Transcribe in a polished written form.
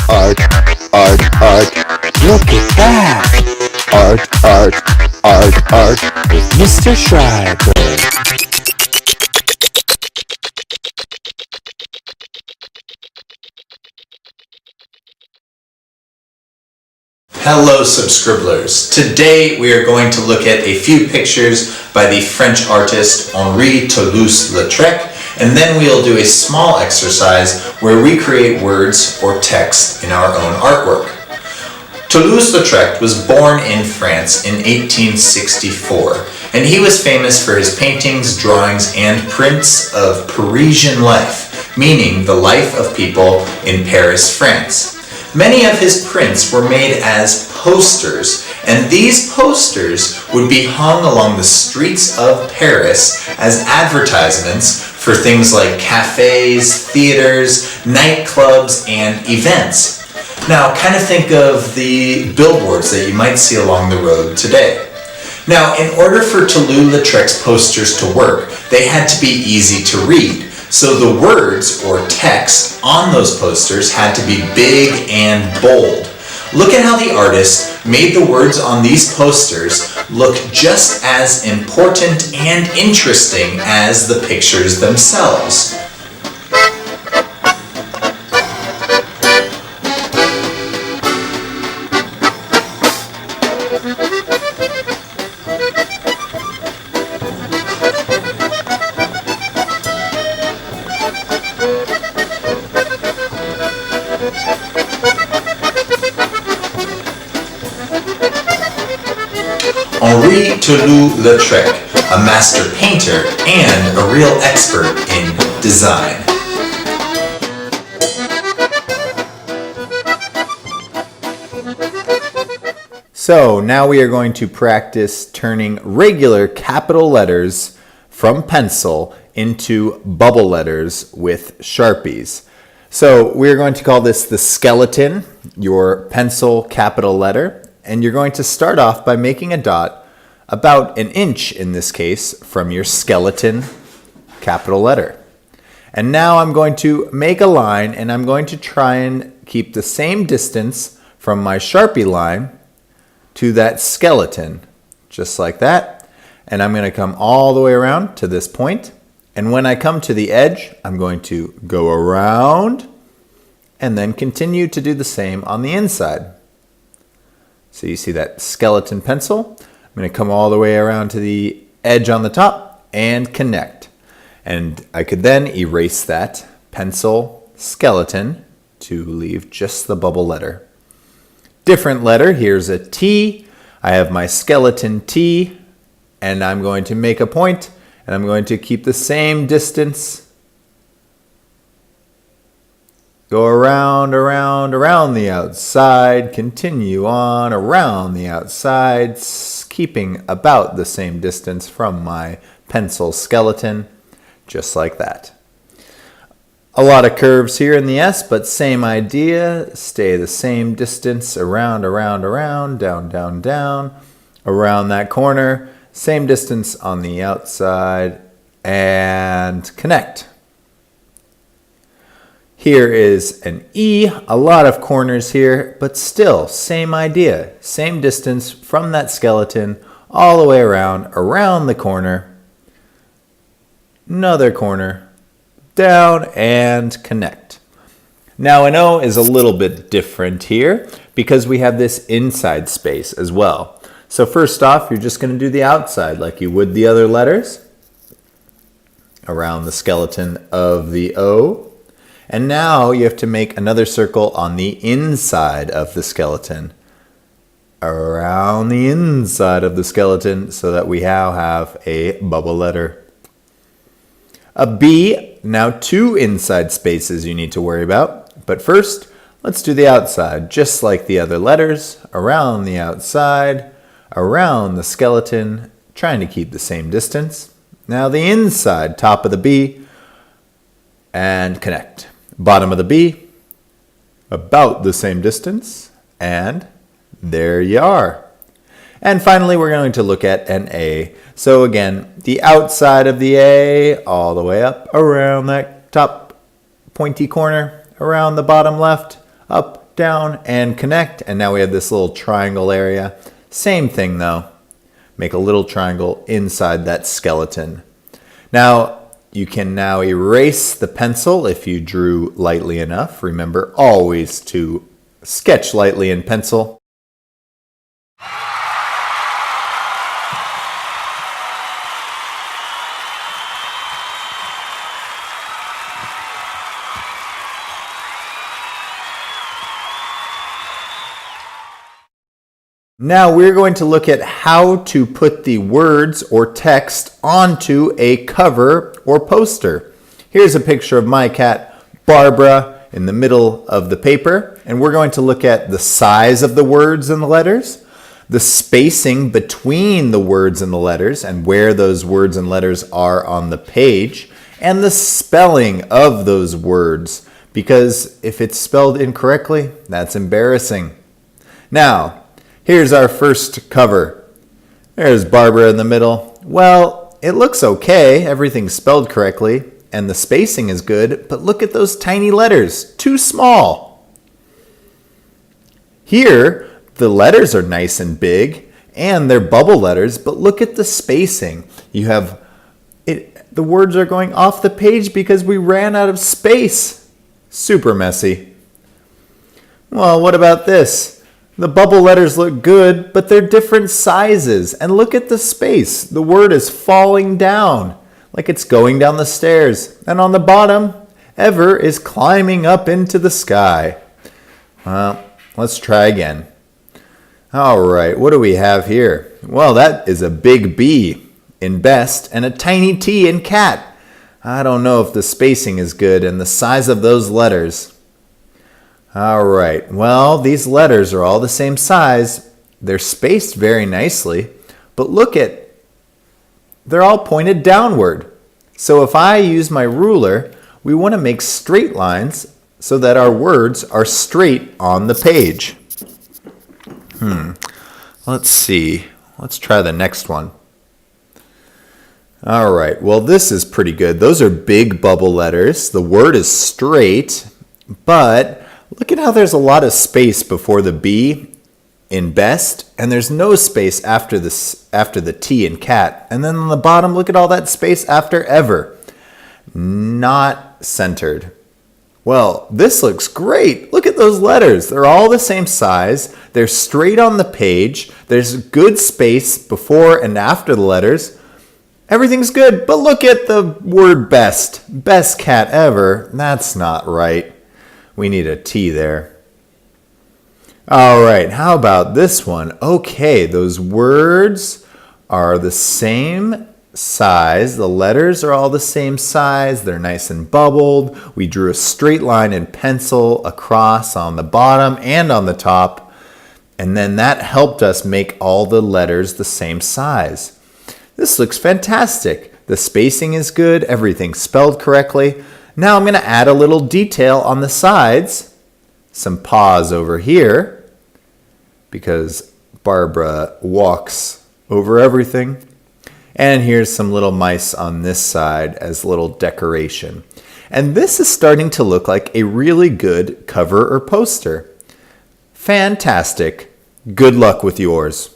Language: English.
art, art, art. Look at that! Art, art, art, art with Mr. Schreiber. Hello subscribblers. Today we are going to look at a few pictures by the French artist Toulouse Lautrec, and then we'll do a small exercise where we create words or text in our own artwork. Toulouse Lautrec was born in France in 1864, and he was famous for his paintings, drawings, and prints of Parisian life, meaning the life of people in Paris, France. Many of his prints were made as posters, and these posters would be hung along the streets of Paris as advertisements for things like cafes, theaters, nightclubs, and events. Now, kind of think of the billboards that you might see along the road today. Now, in order for Toulouse Lautrec's posters to work, they had to be easy to read. So the words or text on those posters had to be big and bold. Look at how the artist made the words on these posters look just as important and interesting as the pictures themselves. Toulouse Lautrec, a master painter and a real expert in design. So now we are going to practice turning regular capital letters from pencil into bubble letters with Sharpies. So we're going to call this the skeleton, your pencil capital letter, and you're going to start off by making a dot about an inch in this case from your skeleton capital letter. And now I'm going to make a line, and I'm going to try and keep the same distance from my Sharpie line to that skeleton, just like that. And I'm going to come all the way around to this point. And when I come to the edge, I'm going to go around and then continue to do the same on the inside. So you see that skeleton pencil. I'm going to come all the way around to the edge on the top and connect. And I could then erase that pencil skeleton to leave just the bubble letter. Different letter, here's a T. I have my skeleton T, and I'm going to make a point, and I'm going to keep the same distance. Go around, around, around the outside, continue on around the outside, keeping about the same distance from my pencil skeleton, just like that. A lot of curves here in the S, but same idea. Stay the same distance around, around, around, down, down, down, around that corner. Same distance on the outside, and connect. Here is an E, a lot of corners here, but still same idea. Same distance from that skeleton all the way around the corner. Another corner, down and connect. Now an O is a little bit different here because we have this inside space as well. So first off, you're just going to do the outside like you would the other letters around the skeleton of the O. And now you have to make another circle on the inside of the skeleton, around the inside of the skeleton, so that we now have a bubble letter. A B, now two inside spaces you need to worry about. But first, let's do the outside, just like the other letters, around the outside, around the skeleton, trying to keep the same distance. Now the inside, top of the B, and connect. Bottom of the B, about the same distance, and there you are. And finally, we're going to look at an A. So again, the outside of the A, all the way up around that top pointy corner, around the bottom left, up, down, and connect. And now we have this little triangle area. Same thing though. Make a little triangle inside that skeleton. Now, you can now erase the pencil if you drew lightly enough. Remember always to sketch lightly in pencil. Now we're going to look at how to put the words or text onto a cover or poster. Here's a picture of my cat, Barbara, in the middle of the paper, and we're going to look at the size of the words and the letters, the spacing between the words and the letters, and where those words and letters are on the page, and the spelling of those words, because if it's spelled incorrectly, that's embarrassing. Now, here's our first cover. There's Barbara in the middle. Well, it looks okay. Everything's spelled correctly and the spacing is good, but look at those tiny letters. Too small. Here, the letters are nice and big and they're bubble letters, but look at the spacing. You have it. The words are going off the page because we ran out of space. Super messy. Well, what about this? The bubble letters look good, but they're different sizes. And look at the space. The word is falling down, like it's going down the stairs. And on the bottom, Ever is climbing up into the sky. Well, let's try again. All right, what do we have here? Well, that is a big B in best and a tiny T in cat. I don't know if the spacing is good and the size of those letters. All right, well, these letters are all the same size. They're spaced very nicely, but look at, they're all pointed downward. So if I use my ruler, we want to make straight lines so that our words are straight on the page. Let's see. Let's try the next one. All right, well, this is pretty good. Those are big bubble letters. The word is straight, but look at how there's a lot of space before the B in best, and there's no space after the T in cat. And then on the bottom, look at all that space after ever. Not centered. Well, this looks great. Look at those letters. They're all the same size. They're straight on the page. There's good space before and after the letters. Everything's good, but look at the word best. Best cat ever. That's not right. We need a T there. All right, how about this one? Okay, those words are the same size. The letters are all the same size. They're nice and bubbled. We drew a straight line in pencil across on the bottom and on the top. And then that helped us make all the letters the same size. This looks fantastic. The spacing is good. Everything's spelled correctly. Now I'm going to add a little detail on the sides. Some paws over here because Barbara walks over everything. And here's some little mice on this side as little decoration. And this is starting to look like a really good cover or poster. Fantastic. Good luck with yours.